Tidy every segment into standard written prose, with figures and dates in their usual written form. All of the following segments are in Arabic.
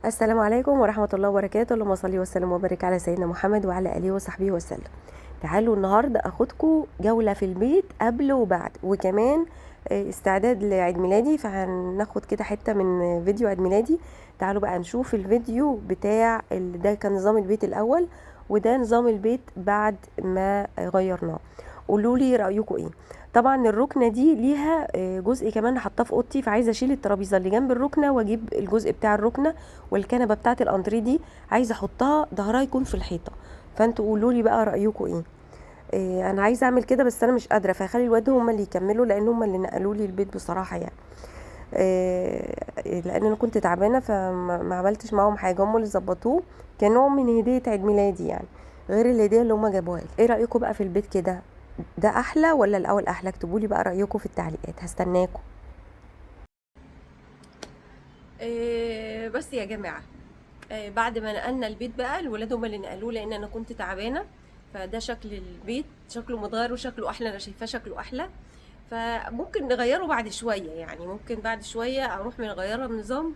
السلام عليكم ورحمة الله وبركاته. اللهم صل وسلم وبارك على سيدنا محمد وعلى آله وصحبه وسلم. تعالوا النهاردة أخدكم جولة في البيت قبل وبعد، وكمان استعداد لعيد ميلادي، فهناخد كده حتة من فيديو عيد ميلادي. تعالوا بقى نشوف الفيديو بتاع ده كان نظام البيت الأول، وده نظام البيت بعد ما غيرناه. قولوا لي رأيكم ايه. طبعا الركنه دي ليها جزء كمان حاطاه في اوضتي، فعايزه اشيل الترابيزه اللي جنب الركنه واجيب الجزء بتاع الركنه، والكنبه بتاعه الانتريه دي عايزه احطها ظهرها يكون في الحيطه. فانتوا قولوا لي بقى رايكم ايه. انا عايزه اعمل كده بس انا مش قادره، فهخلي الواد هم اللي يكملوا لان هم اللي نقلوا لي البيت بصراحه يعني. لان انا كنت تعبانه فما عملتش معاهم حاجه، هم اللي ظبطوه كنوع من هديه عيد ميلادي يعني، غير الهديه اللي هم جابوها لي. ايه رايكم بقى في البيت كده؟ ده احلى ولا الاول احلى؟ اكتبوا لي بقى رايكم في التعليقات، هستناكم. بس يا جماعة، بعد ما نقلنا البيت بقى الولاد هما اللي نقلوه لان انا كنت تعبانة. فده شكل البيت، شكله متغير وشكله احلى، انا شايفاه شكله احلى. فممكن نغيره بعد شوية، يعني ممكن بعد شوية اروح مغيرة النظام.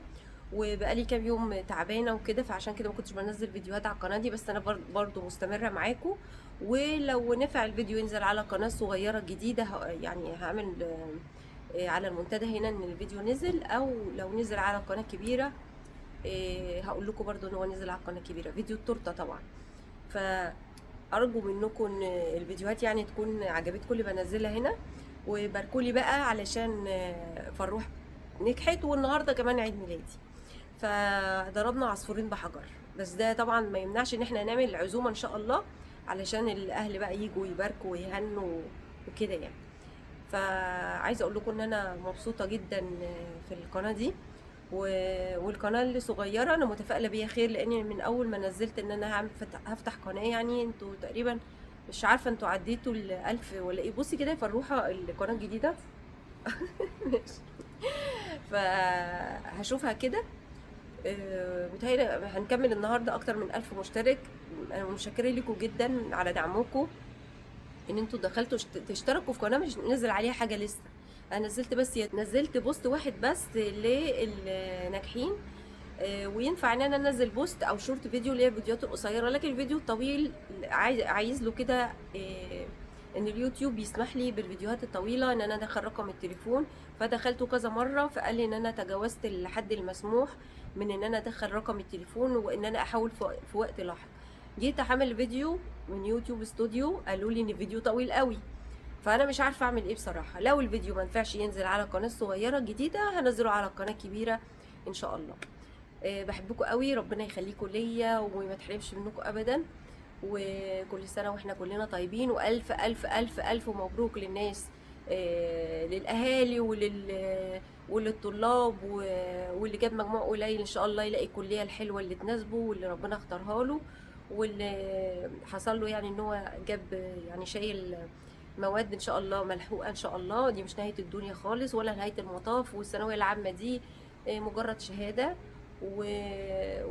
وبقالي كام يوم تعبانة وكده، فعشان كده ما كنتش بنزل فيديوهات على القناة دي، بس انا برضو مستمرة معاكم. ولو نفع الفيديو ينزل على قناة صغيرة جديدة، يعني هعمل على المنتدى هنا ان الفيديو نزل، او لو نزل على قناة كبيرة هقول لكم برضو ان هو نزل على القناه الكبيره فيديو التورته طبعا. فارجو منكم ان الفيديوهات يعني تكون عجبتكم اللي بنزلها هنا، وباركولي بقى علشان فروح نجحت، والنهارده كمان عيد ميلادي. فضربنا عصفورين بحجر. بس ده طبعا ما يمنعش ان احنا نعمل عزومه ان شاء الله، علشان الاهل بقى يجوا يباركوا ويهنوا وكده يعني. فعايزه اقول لكم ان انا مبسوطه جدا في القناه دي. والقناه اللي صغيره انا متفائله بيها خير، لان من اول ما نزلت ان انا هفتح قناه، يعني انتوا تقريبا مش عارفه انتوا عديتوا الألف ولا ايه. بصي كده يا فروحه القناه الجديده. ماشي. فهشوفها كده. متهيألي هنكمل النهارده اكتر من 1000 مشترك. انا متشكره لكم جدا على دعمكم، ان انتوا دخلتوا تشتركوا في قناه مش نزل عليها حاجه لسه. انا نزلت بوست واحد بس للناجحين. وينفع ان انا انزل بوست او شورت فيديو اللي هي الفيديوهات القصيره، لكن الفيديو الطويل عايز له كده ان اليوتيوب يسمح لي بالفيديوهات الطويله ان انا ادخل رقم التليفون. فدخلته كذا مره، فقال لي ان انا تجاوزت الحد المسموح من ان انا ادخل رقم التليفون، وان انا احاول في وقت لاحق. جيت احمل فيديو من يوتيوب ستوديو، قالوا لي ان الفيديو طويل قوي. فانا مش عارفه اعمل ايه بصراحه. لو الفيديو ما ينفعش ينزل على القناه الصغيره الجديده، هنزله على القناه الكبيره ان شاء الله. بحبكم قوي، ربنا يخليكم ليا وما تحرمش منكم ابدا. وكل سنه واحنا كلنا طيبين، والف الف الف الف مبروك للناس، للاهالي وللطلاب، واللي جاب مجموع قليل ان شاء الله يلاقي الكليه الحلوه اللي تناسبه واللي ربنا اختارها له. واللي حصل له يعني ان هو جاب، يعني شايل مواد ان شاء الله ملحوقه ان شاء الله. دي مش نهايه الدنيا خالص ولا نهايه المطاف، والثانويه العامه دي مجرد شهاده. و...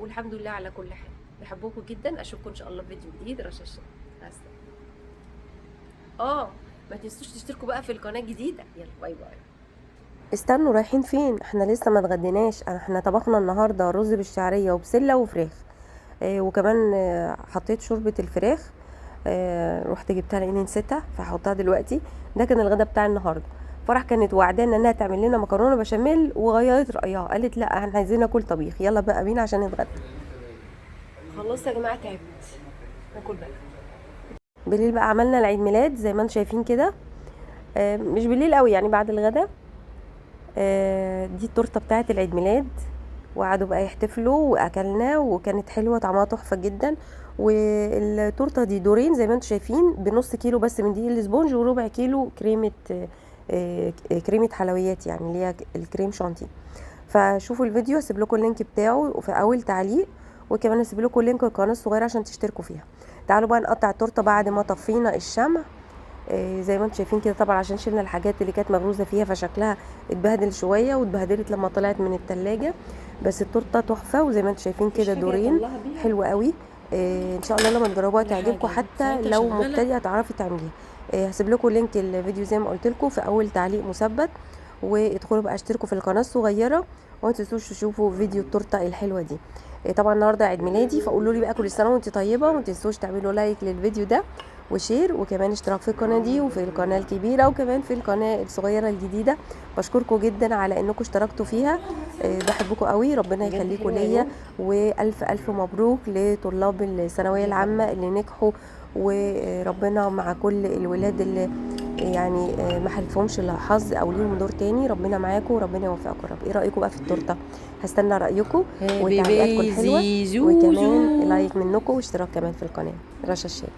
والحمد لله على كل حال. بحبكم جدا، اشوفكم ان شاء الله في فيديو جديد رشاشه. اه، ما تنسوش تشتركوا بقى في القناه الجديده. يلا باي باي. استنوا، رايحين فين؟ احنا لسه ما اتغديناش. احنا طبخنا النهارده رز بالشعريه وبسله وفراخ. وكمان حطيت شوربه الفراخ. رحت جبتها لاني نسيتها فهحطها دلوقتي. ده كان الغدا بتاع النهارده. فرح كانت وعدانا انها تعمل لنا مكرونه بشاميل، وغيرت رايها قالت لا احنا عايزين ناكل طبيخ. يلا بقى بينا عشان نتغدى. خلاص يا جماعه، تعبت. ناكل بقى. بالليل بقى عملنا العيد ميلاد زي ما انتم شايفين كده. مش بالليل قوي يعني، بعد الغدا. دي التورته بتاعه العيد ميلاد. وقعدوا بقى يحتفلوا واكلنا، وكانت حلوه طعمها تحفه جدا. والتورته دي دورين زي ما انتم شايفين، بنص كيلو بس من دقيق الاسبونج، وربع كيلو كريمه كريمه حلويات يعني اللي هي الكريم شانتي. فشوفوا الفيديو، هسيب لكم اللينك بتاعه في اول تعليق، وكمان هسيب لكم لينك القناه الصغيره عشان تشتركوا فيها. تعالوا بقى نقطع التورته بعد ما طفينا الشمع. زي ما انتم شايفين كده، طبعا عشان شلنا الحاجات اللي كانت مغروزه فيها فشكلها اتبهدل شويه، واتبهدلت لما طلعت من التلاجة. بس التورته تحفه، وزي ما انتم شايفين مفيش كده حاجه دورين. اطلعها بيها حلوه قوي. ان شاء الله لما تجربوها ولا تعجبكم، حاجه؟ حتى ثانيه لو شغاله. مبتدئه تعرفي تعمليها. هسيب لكم لينك الفيديو زي ما قلت لكم في اول تعليق مثبت. وادخلوا بقى اشتركوا في القناه الصغيره، وما تنسوش تشوفوا فيديو التورته الحلوه دي. طبعا النهارده عيد ميلادي، فقولوا لي بقى كل سنه وانت طيبه، وما تنسوش تعملوا لايك للفيديو ده وشير، وكمان اشتراك في القناه دي وفي القناه الكبيره وكمان في القناه الصغيره الجديده. بشكركم جدا على انكم اشتركتوا فيها، بحبكم قوي، ربنا يخليكم ليا، والف الف مبروك لطلاب الثانويه العامه اللي نجحوا، وربنا مع كل الولاد اللي يعني ما حلفهمش الحظ او ليهم دور تاني. ربنا معاكم وربنا يوفقكم يا رب. ايه رايكم بقى في التورته؟ هستنى رايكم وتعليقاتكم الحلوه، وكمان لايك منكم واشتراك كمان في القناه. رشا الشام.